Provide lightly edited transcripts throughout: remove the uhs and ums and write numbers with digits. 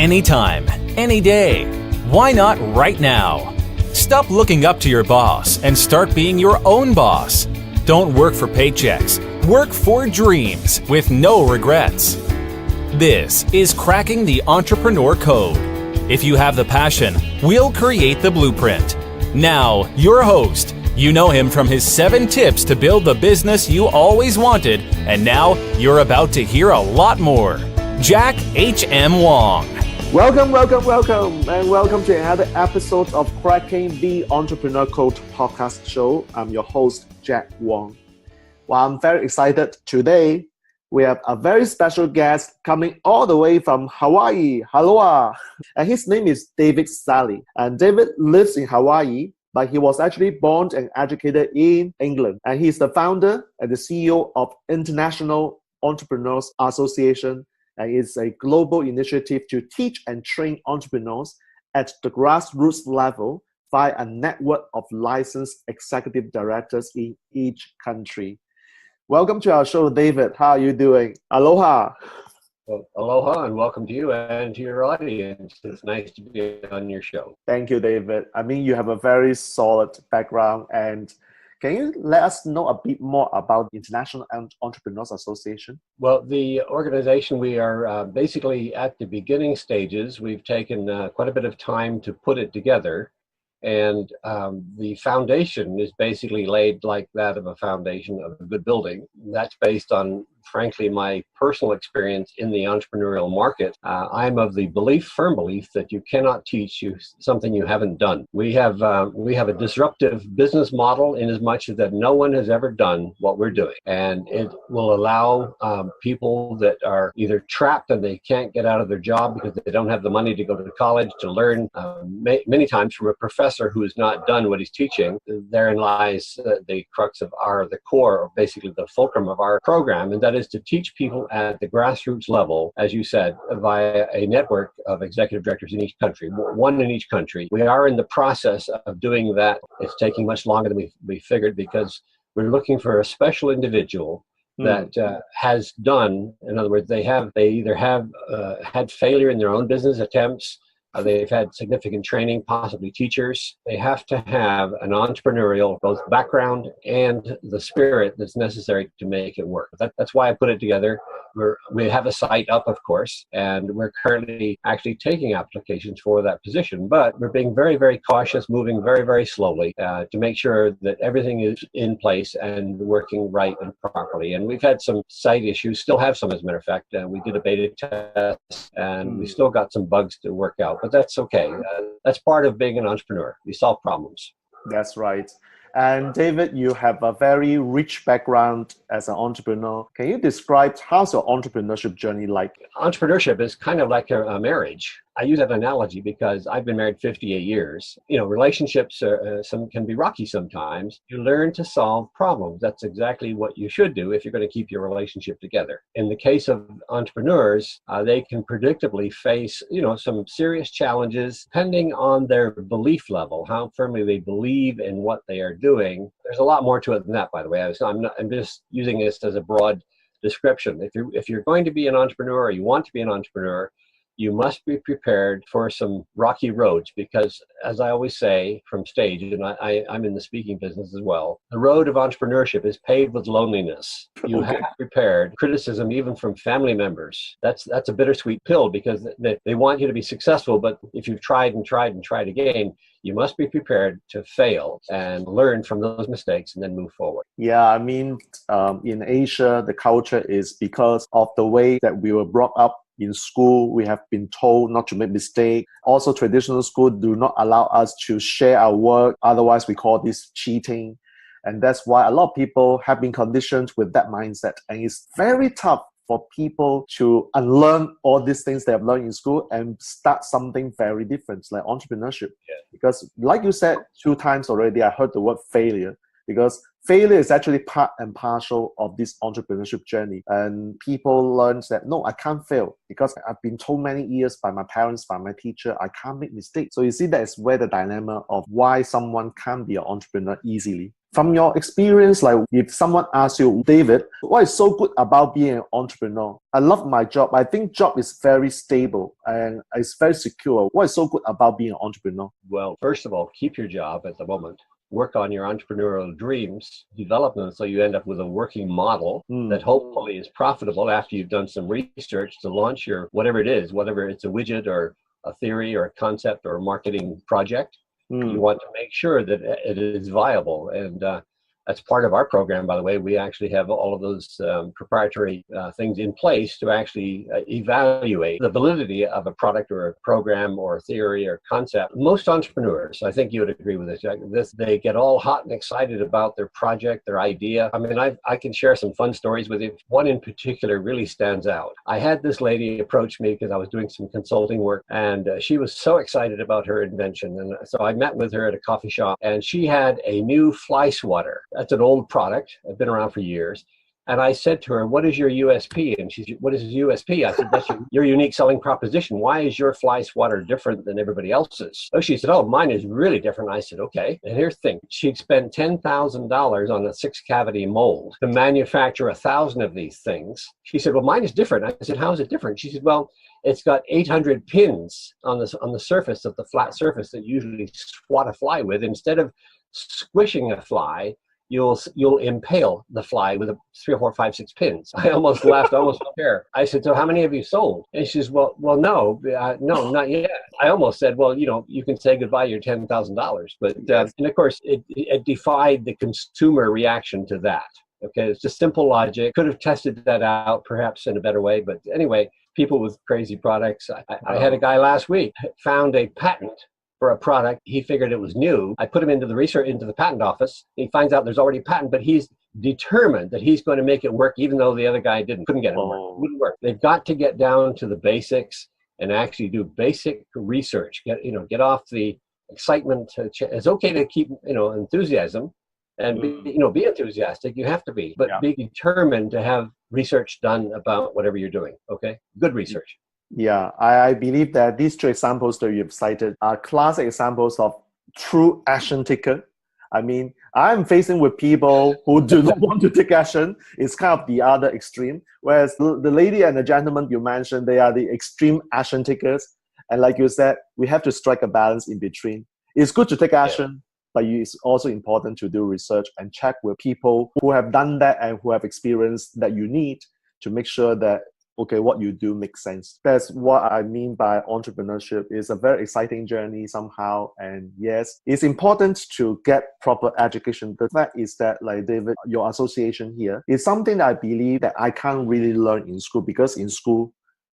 anytime, any day. Why not right now? Stop looking up to your boss and start being your own boss. Don't work for paychecks. Work for dreams with no regrets. This is Cracking the Entrepreneur Code. If you have the passion, we'll create the blueprint. Now, your host. You know him from his 7 tips to build the business you always wanted, and now you're about to hear a lot more. Jack H.M. Wong. Welcome, and welcome to another episode of Cracking the Entrepreneur Code podcast show. I'm your host, Jack Wong. Well, I'm very excited. Today, we have a very special guest coming all the way from Hawaii. Aloha! And his name is David Selley. And David lives in Hawaii, but he was actually born and educated in England. And he's the founder and the CEO of International Entrepreneurs Association. And it's a global initiative to teach and train entrepreneurs at the grassroots level via a network of licensed executive directors in each country. Welcome to our show, David. How are you doing? Aloha. Well, aloha and welcome to you and to your audience. It's nice to be on your show. Thank you, David. I mean, you have a very solid background. And can you let us know a bit more about the International Entrepreneurs Association? Well, the organization, we are basically at the beginning stages. We've taken quite a bit of time to put it together. And the foundation is basically laid like that of a foundation of a good building. That's based on, frankly, my personal experience in the entrepreneurial market. I'm of the firm belief that you cannot teach you something you haven't done. We have a disruptive business model in as much as that no one has ever done what we're doing. And it will allow people that are either trapped and they can't get out of their job because they don't have the money to go to college to learn many times from a professor who has not done what he's teaching. Therein lies the crux of the core, or basically the fulcrum of our program, and that is to teach people at the grassroots level, as you said, via a network of executive directors in each country, one in each country. We are in the process of doing that. It's taking much longer than we figured because we're looking for a special individual that has done, in other words, they either have had failure in their own business attempts, they've had significant training, possibly teachers. They have to have an entrepreneurial both background and the spirit that's necessary to make it work. That's why I put it together. We have a site up, of course, and we're currently actually taking applications for that position. But we're being very, very cautious, moving very, very slowly to make sure that everything is in place and working right and properly. And we've had some site issues, still have some, as a matter of fact. We did a beta test, and we still got some bugs to work out. But that's okay. That's part of being an entrepreneur. We solve problems. That's right. And David, you have a very rich background as an entrepreneur. Can you describe how's your entrepreneurship journey like? Entrepreneurship is kind of like a marriage. I use that analogy because I've been married 58 years. Relationships can be rocky sometimes. You learn to solve problems. That's exactly what you should do if you're going to keep your relationship together. In the case of entrepreneurs, they can predictably face, some serious challenges depending on their belief level, how firmly they believe in what they are doing. There's a lot more to it than that, by the way. I'm just using this as a broad description. If you're going to be an entrepreneur or you want to be an entrepreneur, you must be prepared for some rocky roads because, as I always say from stage, and I'm in the speaking business as well, the road of entrepreneurship is paved with loneliness. You have prepared criticism even from family members. That's a bittersweet pill because they want you to be successful, but if you've tried and tried and tried again, you must be prepared to fail and learn from those mistakes and then move forward. Yeah, I mean, in Asia, the culture is because of the way that we were brought up. In school, we have been told not to make mistakes. Also, traditional school do not allow us to share our work. Otherwise, we call this cheating. And that's why a lot of people have been conditioned with that mindset. And it's very tough for people to unlearn all these things they have learned in school and start something very different, like entrepreneurship. Yeah. Because like you said 2 times already, I heard the word failure. Because failure is actually part and parcel of this entrepreneurship journey. And people learn that, no, I can't fail because I've been told many years by my parents, by my teacher, I can't make mistakes. So you see, that is where the dilemma of why someone can't be an entrepreneur easily. From your experience, like if someone asks you, David, what is so good about being an entrepreneur? I love my job. I think job is very stable and it's very secure. What is so good about being an entrepreneur? Well, first of all, keep your job at the moment. Work on your entrepreneurial dreams, develop them so you end up with a working model that hopefully is profitable after you've done some research to launch your whatever it is, whether it's a widget or a theory or a concept or a marketing project. You want to make sure that it is viable. And that's part of our program, by the way. We actually have all of those proprietary things in place to actually evaluate the validity of a product or a program or a theory or concept. Most entrepreneurs, I think you would agree with this, they get all hot and excited about their project, their idea. I mean, I can share some fun stories with you. One in particular really stands out. I had this lady approach me because I was doing some consulting work, and she was so excited about her invention. And so I met with her at a coffee shop, and she had a new fly swatter. That's an old product. It's been around for years. And I said to her, what is your USP? And she said, what is USP? I said, that's your unique selling proposition. Why is your fly swatter different than everybody else's? Oh, she said, oh, mine is really different. I said, okay. And here's the thing. She'd spent $10,000 on a 6-cavity mold to manufacture 1,000 of these things. She said, well, mine is different. I said, how is it different? She said, well, it's got 800 pins on the surface of the flat surface that you usually swat a fly with. Instead of squishing a fly, you'll impale the fly with 3 or 4, 5, 6 pins. I almost laughed, almost fair. I said, so how many have you sold? And she says, well, no, not yet. I almost said, well, you can say goodbye to your $10,000. But, and of course, it defied the consumer reaction to that. Okay, it's just simple logic. Could have tested that out perhaps in a better way. But anyway, people with crazy products. I had a guy last week found a patent for a product. He figured it was new. I put him into the patent office. He finds out there's already a patent, but he's determined that he's going to make it work, even though the other guy couldn't get it work. Wouldn't work. They've got to get down to the basics and actually do basic research. Get off the excitement. It's okay to keep enthusiasm and be enthusiastic. You have to be, but be determined to have research done about whatever you're doing. Okay, good research. Yeah, I believe that these 2 examples that you've cited are classic examples of true action taker. I mean, I'm facing with people who do not want to take action. It's kind of the other extreme. Whereas the lady and the gentleman you mentioned, they are the extreme action takers. And like you said, we have to strike a balance in between. It's good to take action, but it's also important to do research and check with people who have done that and who have experienced that you need to make sure that what you do makes sense. That's what I mean by entrepreneurship. It's a very exciting journey somehow. And yes, it's important to get proper education. The fact is that, like David, your association here is something that I believe that I can't really learn in school, because in school,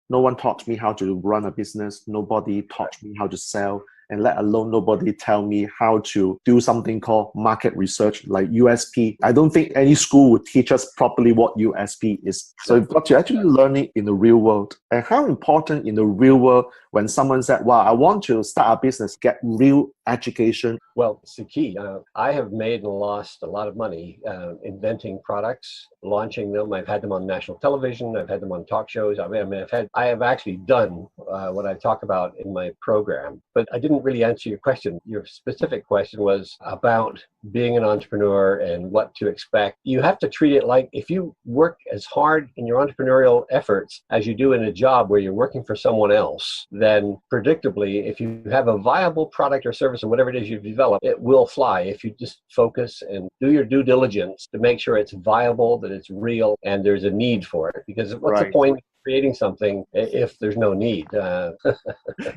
no one taught me how to run a business. Nobody taught me how to sell. And let alone nobody tell me how to do something called market research, like USP. I don't think any school would teach us properly what USP is. So you've got to actually learn it in the real world. And how important in the real world when someone said, wow, I want to start a business, get real education. Well, it's the key. I have made and lost a lot of money inventing products, launching them. I've had them on national television. I've had them on talk shows. I have actually done what I talk about in my program. But I didn't really answer your question. Your specific question was about being an entrepreneur and what to expect. You have to treat it like if you work as hard in your entrepreneurial efforts as you do in a job where you're working for someone else, then predictably, if you have a viable product or service or whatever it is you've developed, it will fly if you just focus and do your due diligence to make sure it's viable, that it's real, and there's a need for it. Because what's the point of creating something if there's no need?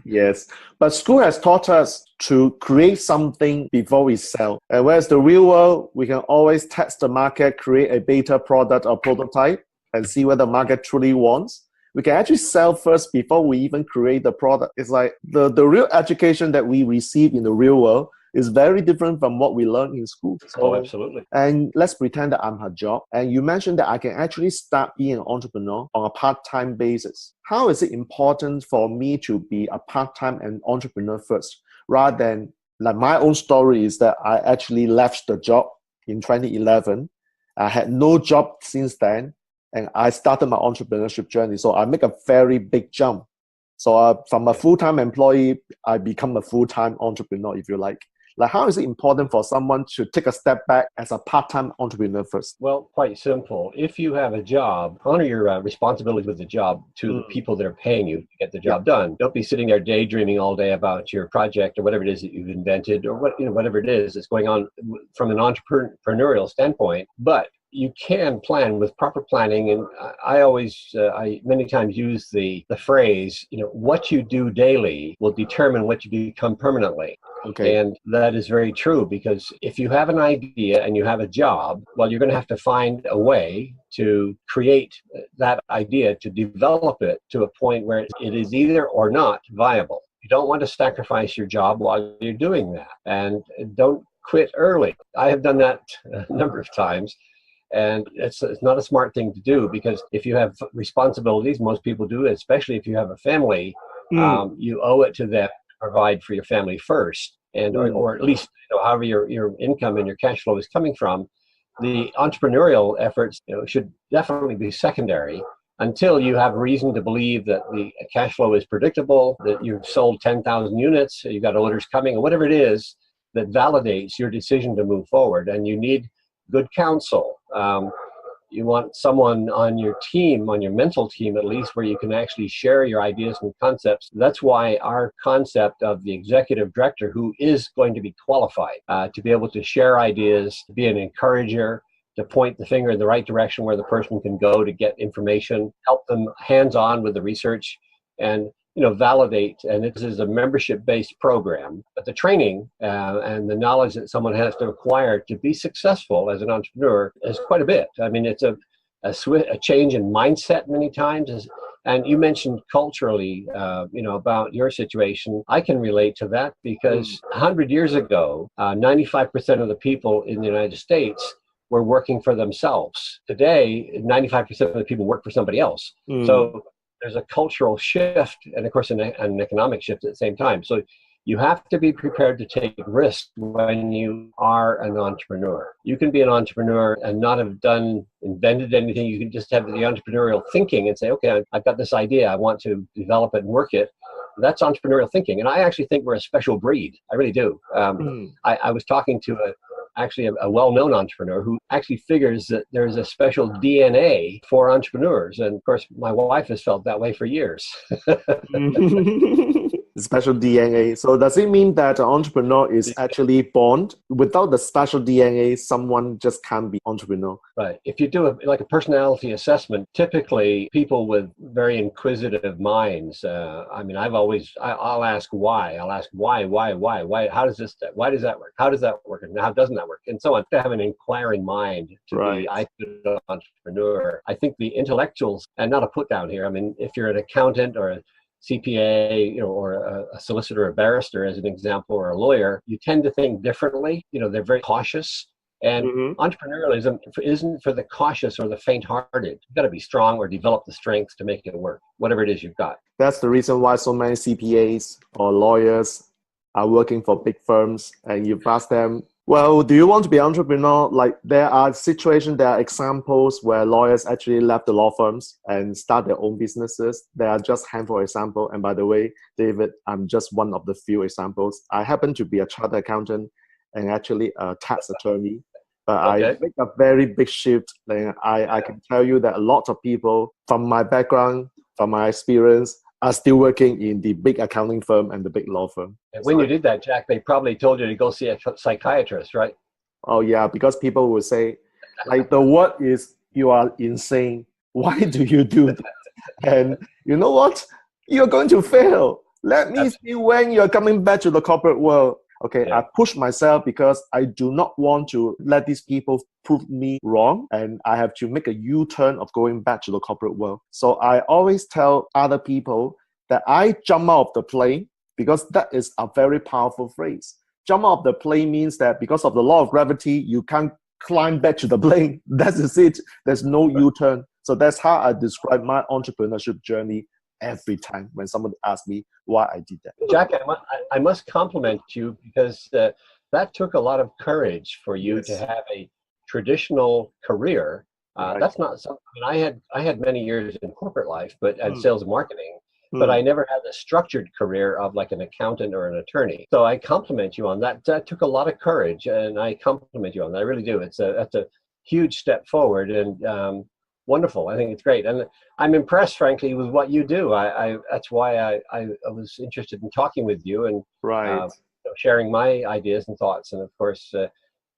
Yes, but school has taught us to create something before we sell. And whereas the real world, we can always test the market, create a beta product or prototype, and see what the market truly wants. We can actually sell first before we even create the product. It's like the real education that we receive in the real world is very different from what we learn in school. So, absolutely. And let's pretend that I'm her job. And you mentioned that I can actually start being an entrepreneur on a part-time basis. How is it important for me to be a part-time and entrepreneur first, rather than, like, my own story is that I actually left the job in 2011. I had no job since then, and I started my entrepreneurship journey. So I make a very big jump. So from a full-time employee, I become a full-time entrepreneur, if you like. Like, how is it important for someone to take a step back as a part-time entrepreneur first? Well, quite simple. If you have a job, honor your responsibilities with the job to the people that are paying you to get the job done. Don't be sitting there daydreaming all day about your project or whatever it is that you've invented, or whatever it is that's going on from an entrepreneurial standpoint. But you can plan with proper planning, and I many times use the phrase, what you do daily will determine what you become permanently. Okay. And that is very true, because if you have an idea and you have a job, well, you're going to have to find a way to create that idea, to develop it to a point where it is either or not viable. You don't want to sacrifice your job while you're doing that, and don't quit early. I have done that a number of times. And it's not a smart thing to do, because if you have responsibilities, most people do, especially if you have a family, you owe it to them to provide for your family first, and or at least however your income and your cash flow is coming from. The entrepreneurial efforts should definitely be secondary until you have reason to believe that the cash flow is predictable, that you've sold 10,000 units, you've got orders coming, or whatever it is that validates your decision to move forward. And you need good counsel. You want someone on your team, on your mental team at least, where you can actually share your ideas and concepts. That's why our concept of the executive director, who is going to be qualified to be able to share ideas, to be an encourager, to point the finger in the right direction where the person can go to get information, help them hands-on with the research, and validate. And this is a membership-based program, but the training and the knowledge that someone has to acquire to be successful as an entrepreneur is quite a bit. I mean, it's a change in mindset many times. And you mentioned culturally, about your situation. I can relate to that, because 100 years ago, 95% of the people in the United States were working for themselves. Today, 95% of the people work for somebody else. So there's a cultural shift, and of course an economic shift at the same time. So you have to be prepared to take risks when you are an entrepreneur. You can be an entrepreneur and not have invented anything. You can just have the entrepreneurial thinking and say, okay, I've got this idea, I want to develop it and work it. That's entrepreneurial thinking. And I actually think we're a special breed. I really do. I was talking to a well-known entrepreneur who actually figures that there's a special DNA for entrepreneurs. And of course, my wife has felt that way for years. Special DNA. So does it mean that an entrepreneur is actually born? Without the special DNA, someone just can't be entrepreneur? Right. If you do a personality assessment, typically people with very inquisitive minds, I'll ask why. I'll ask why, how does this, why does that work? How does that work? And how doesn't that work? And so on. To have an inquiring mind to be an entrepreneur. I think the intellectuals, and not a put down here, I mean, if you're an accountant or a CPA, or a solicitor, a barrister, as an example, or a lawyer, you tend to think differently. They're very cautious. And entrepreneurialism isn't for the cautious or the faint-hearted. You've got to be strong or develop the strength to make it work, whatever it is you've got. That's the reason why so many CPAs or lawyers are working for big firms, and you've asked them, well, do you want to be an entrepreneur? Like, there are situations, there are examples where lawyers actually left the law firms and start their own businesses. There are just a handful of examples. And by the way, David, I'm just one of the few examples. I happen to be a chartered accountant and actually a tax attorney. But I make a very big shift. I can tell you that a lot of people from my background, from my experience, are still working in the big accounting firm and the big law firm. And when you did that, Jack, they probably told you to go see a psychiatrist, right? Oh, yeah, because people will say, like, the word is, you are insane. Why do you do that? And you know what? You're going to fail. Let me see when you're coming back to the corporate world. Okay, I push myself because I do not want to let these people prove me wrong, and I have to make a U-turn of going back to the corporate world. So I always tell other people that I jump out of the plane, because that is a very powerful phrase. Jump out of the plane means that because of the law of gravity, you can't climb back to the plane. That is it. There's no U-turn. So that's how I describe my entrepreneurship journey every time when someone asks me why I did that. Jack, I must compliment you, because that took a lot of courage for you to have a traditional career. That's not something. I had many years in corporate life, but and sales and marketing. but I never had a structured career of like an accountant or an attorney. So I compliment you on that. That took a lot of courage, and I compliment you on that. I really do. That's a huge step forward, and wonderful. I think it's great, and I'm impressed, frankly, with what you do. That's why I was interested in talking with you and Right. sharing my ideas and thoughts. And of course,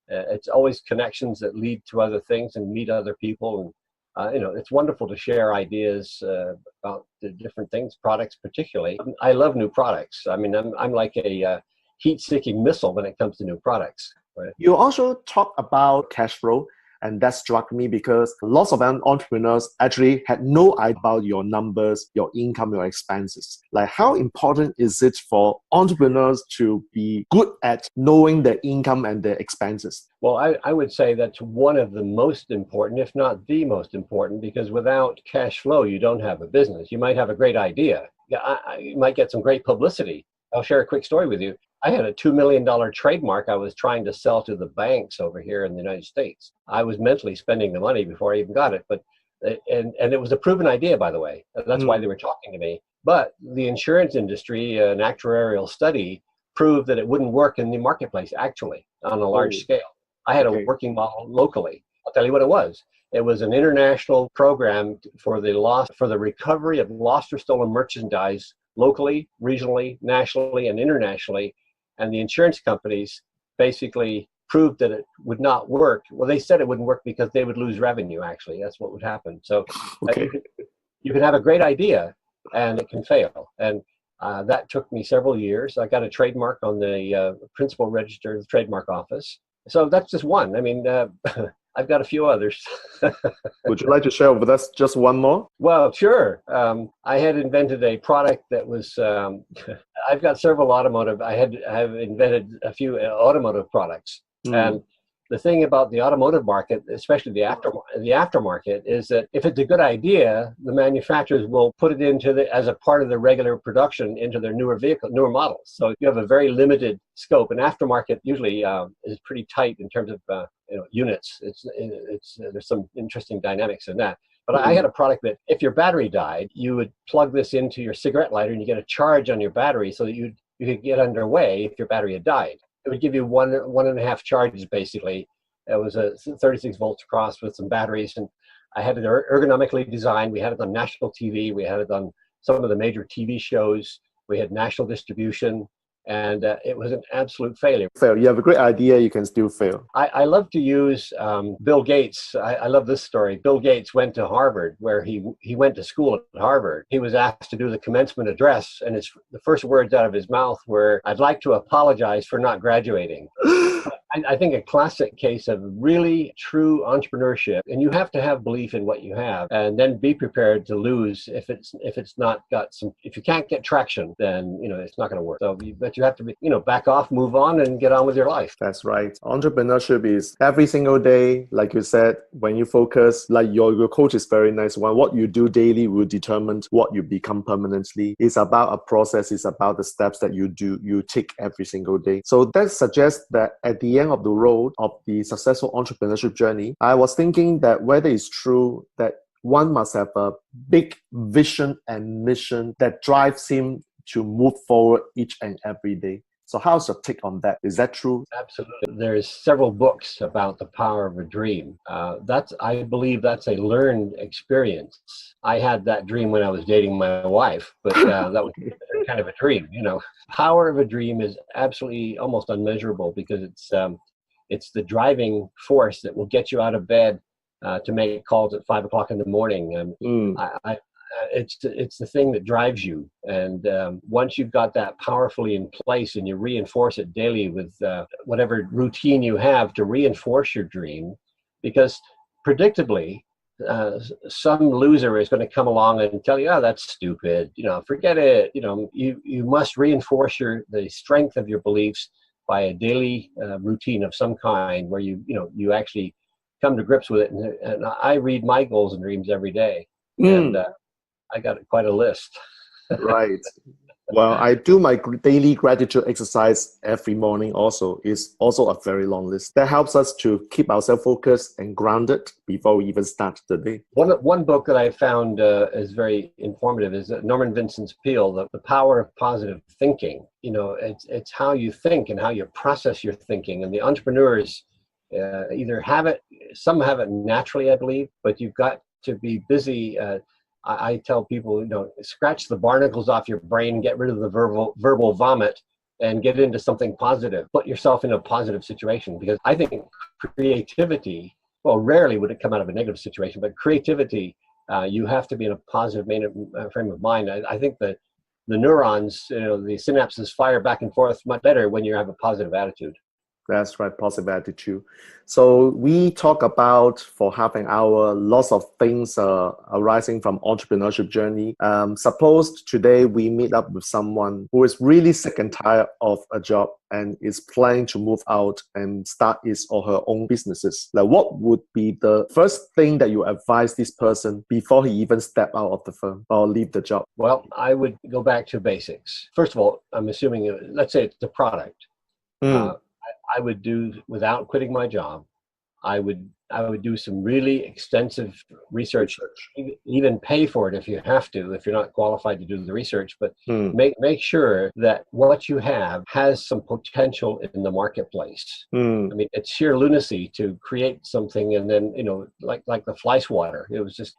it's always connections that lead to other things and meet other people. And it's wonderful to share ideas about the different things, products particularly. I love new products. I mean, I'm like a heat-seeking missile when it comes to new products. Right? You also talk about cash flow, and that struck me because lots of entrepreneurs actually had no idea about your numbers, your income, your expenses. Like, how important is it for entrepreneurs to be good at knowing their income and their expenses? Well, I would say that's one of the most important, if not the most important, because without cash flow, you don't have a business. You might have a great idea. Yeah, you might get some great publicity. I'll share a quick story with you. I had a $2 million trademark I was trying to sell to the banks over here in the United States. I was mentally spending the money before I even got it, but and it was a proven idea, by the way. That's why they were talking to me. But the insurance industry, an actuarial study, proved that it wouldn't work in the marketplace, actually, on a large scale. I had a working model locally. I'll tell you what it was. It was an international program for the recovery of lost or stolen merchandise locally, regionally, nationally, and internationally. And the insurance companies basically proved that it would not work. Well, they said it wouldn't work because they would lose revenue, actually. That's what would happen. So you can have a great idea and it can fail. And that took me several years. I got a trademark on the principal register of the trademark office. So that's just one. I mean, I've got a few others. Would you like to share with us just one more? Well, sure. I had invented a product that was, I've got several automotive, I have invented a few automotive products. And the thing about the automotive market, especially the aftermarket, is that if it's a good idea, the manufacturers will put it as a part of the regular production into their newer models. So you have a very limited scope. And aftermarket usually is pretty tight in terms of units. There's some interesting dynamics in that. But I had a product that if your battery died, you would plug this into your cigarette lighter and you get a charge on your battery so that you could get underway if your battery had died. It would give you one and a half charges, basically. It was a 36 volts cross with some batteries, and I had it ergonomically designed. We had it on national TV. We had it on some of the major TV shows. We had national distribution, and it was an absolute failure. Fail. You have a great idea, you can still fail. I love to use Bill Gates. I love this story. Bill Gates went to Harvard, where he went to school at Harvard. He was asked to do the commencement address, and the first words out of his mouth were, "I'd like to apologize for not graduating." I think a classic case of really true entrepreneurship, and you have to have belief in what you have, and then be prepared to lose if you can't get traction, then it's not going to work. So you have to be, back off, move on, and get on with your life. That's right. Entrepreneurship is every single day, like you said, when you focus, like your coach is very nice one. What you do daily will determine what you become permanently. It's about a process. It's about the steps that you take every single day. So that suggests that at the end of the road of the successful entrepreneurship journey, I was thinking that whether it's true that one must have a big vision and mission that drives him to move forward each and every day. So how's your take on that? Is that true? Absolutely. There's several books about the power of a dream. I believe that's a learned experience. I had that dream when I was dating my wife, but that was kind of a dream. Power of a dream is absolutely almost unmeasurable because it's the driving force that will get you out of bed to make calls at 5 o'clock in the morning. It's the thing that drives you, and once you've got that powerfully in place and you reinforce it daily with whatever routine you have to reinforce your dream, because predictably some loser is going to come along and tell you, "Oh, that's stupid, forget it." You must reinforce the strength of your beliefs by a daily routine of some kind where you actually come to grips with it. And I read my goals and dreams every day, and I got quite a list. Right. Well, I do my daily gratitude exercise every morning also. It's also a very long list. That helps us to keep ourselves focused and grounded before we even start the day. One book that I found is very informative is Norman Vincent Peale, the Power of Positive Thinking. You know, it's how you think and how you process your thinking. And the entrepreneurs either have it, some have it naturally, I believe, but you've got to be busy. I tell people, you know, scratch the barnacles off your brain, get rid of the verbal vomit, and get into something positive. Put yourself in a positive situation, because I think creativity, well, rarely would it come out of a negative situation, but creativity, you have to be in a positive frame of mind. I think that the neurons, you know, the synapses fire back and forth much better when you have a positive attitude. That's right, positive attitude. So we talk about, for half an hour, lots of things arising from entrepreneurship journey. Suppose today we meet up with someone who is really sick and tired of a job and is planning to move out and start his or her own businesses. Like, what would be the first thing that you advise this person before he even step out of the firm or leave the job? Well, I would go back to basics. First of all, I'm assuming, let's say it's the product. I would do, without quitting my job, I would do some really extensive research. Even pay for it if you have to, if you're not qualified to do the research, but make sure that what you have has some potential in the marketplace. I mean, it's sheer lunacy to create something and then, you know, like the fly swatter.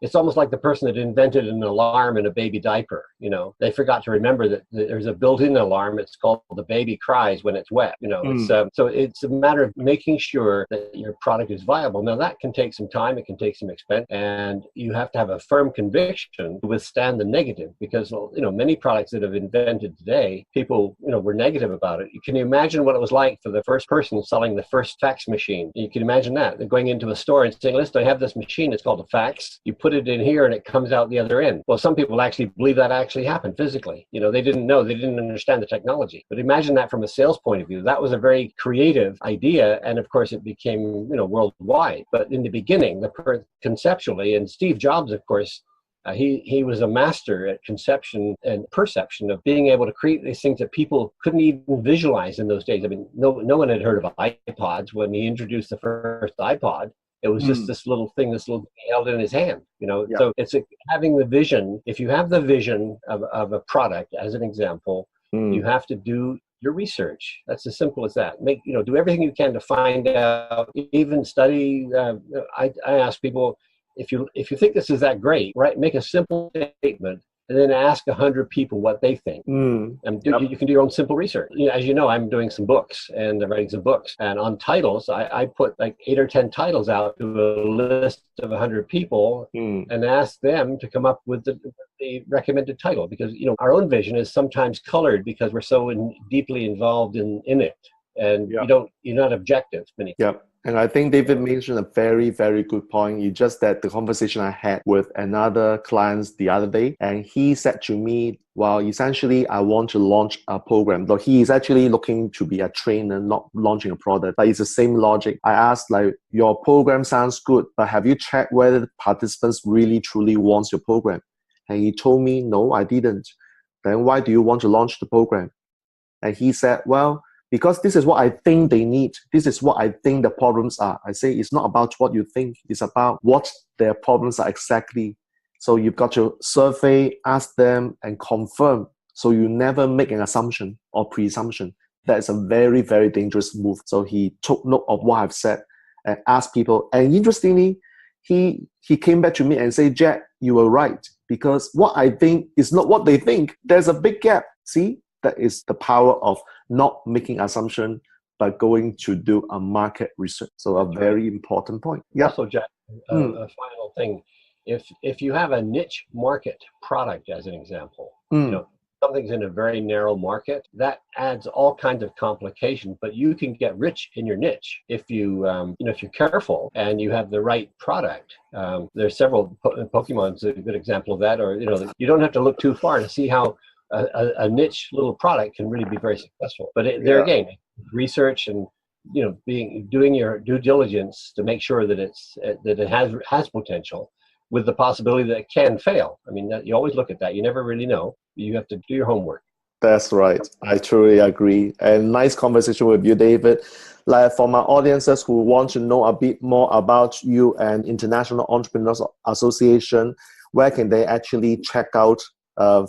It's almost like the person that invented an alarm in a baby diaper. You know, they forgot to remember that there's a built-in alarm. It's called the baby cries when it's wet. You know, so it's a matter of making sure that your product is viable. Now, that can take some time, it can take some expense, and you have to have a firm conviction to withstand the negative, because, you know, many products that have invented today, people, you know, were negative about it. Can you imagine what it was like for the first person selling the first fax machine? You can imagine that. They're going into a store and saying, listen, I have this machine, it's called a fax. You put it in here and it comes out the other end. Well, some people actually believe that actually happened physically. You know, they didn't know, they didn't understand the technology. But imagine that from a sales point of view. That was a very creative idea, and of course it became, you know, worldwide. But in the beginning, conceptually, and Steve Jobs, of course, he was a master at conception and perception of being able to create these things that people couldn't even visualize in those days. I mean, no one had heard of iPods when he introduced the first iPod. It was just this little thing, this little thing held in his hand, you know. So it's having the vision. If you have the vision of a product, as an example, you have to do your research. That's as simple as that. Do everything you can to find out, even study. I ask people, if you think this is that great, right? Make a simple statement and then ask 100 people what they think. And you can do your own simple research. You know, as you know, I'm doing some books and writing some books. And on titles, I put like 8 or 10 titles out to a list of 100 people and ask them to come up with the recommended title. Because, you know, our own vision is sometimes colored because we're so deeply involved in it. And you're not objective many times. And I think David mentioned a very, very good point. It's just that the conversation I had with another client the other day, and he said to me, well, essentially, I want to launch a program. Though he is actually looking to be a trainer, not launching a product. But it's the same logic. I asked, like, your program sounds good, but have you checked whether the participants really, truly want your program? And he told me, no, I didn't. Then why do you want to launch the program? And he said, well, because this is what I think they need. This is what I think the problems are. I say it's not about what you think. It's about what their problems are exactly. So you've got to survey, ask them, and confirm. So you never make an assumption or presumption. That is a very, very dangerous move. So he took note of what I've said and asked people. And interestingly, he came back to me and said, Jack, you were right. Because what I think is not what they think. There's a big gap. See? That is the power of not making assumption, but going to do a market research. So a very important point. Also, Jack, a final thing. If you have a niche market product, as an example, you know, something's in a very narrow market, that adds all kinds of complications, but you can get rich in your niche if you, if you're careful and you have the right product. There's several, Pokemon's a good example of that, or, you know, you don't have to look too far to see how a niche little product can really be very successful. But there again, research and, you know, doing your due diligence to make sure that it has potential, with the possibility that it can fail. I mean, you always look at that. You never really know. You have to do your homework. That's right. I truly agree. And nice conversation with you, David. Like for my audiences who want to know a bit more about you and International Entrepreneurs Association, where can they actually check out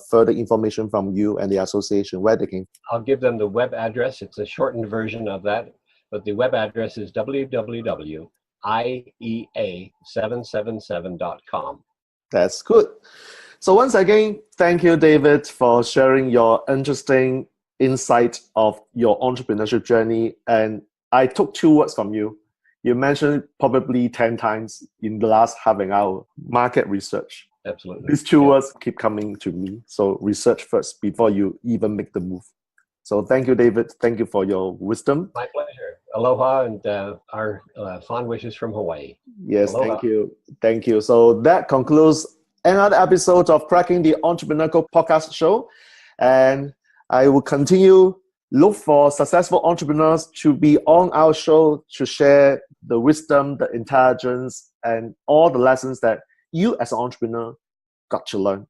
further information from you and the association? Where they can? I'll give them the web address. It's a shortened version of that, but the web address is www.iea777.com. That's good. So once again, thank you, David, for sharing your interesting insight of your entrepreneurship journey. And I took 2 words from you. You mentioned probably 10 times in the last half an hour, market research. Absolutely. These 2 words keep coming to me. So research first before you even make the move. So thank you, David. Thank you for your wisdom. My pleasure. Aloha, and our fond wishes from Hawaii. Yes, Aloha. thank you. Thank you. So that concludes another episode of Cracking the Entrepreneurial Podcast Show. And I will continue look for successful entrepreneurs to be on our show to share the wisdom, the intelligence, and all the lessons that you as an entrepreneur got to learn.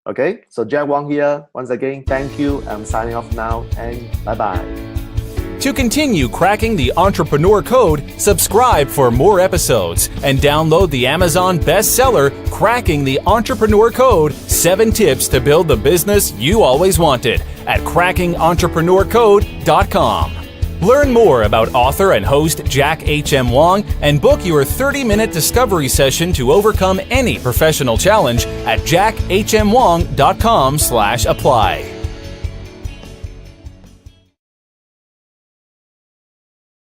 Okay, so Jack Wong here. Once again, thank you. I'm signing off now, and bye-bye. To continue cracking the entrepreneur code, subscribe for more episodes and download the Amazon bestseller, Cracking the Entrepreneur Code, 7 Tips to Build the Business You Always Wanted at crackingentrepreneur.com. Learn more about author and host Jack H.M. Wong and book your 30-minute discovery session to overcome any professional challenge at jackhmwong.com/apply.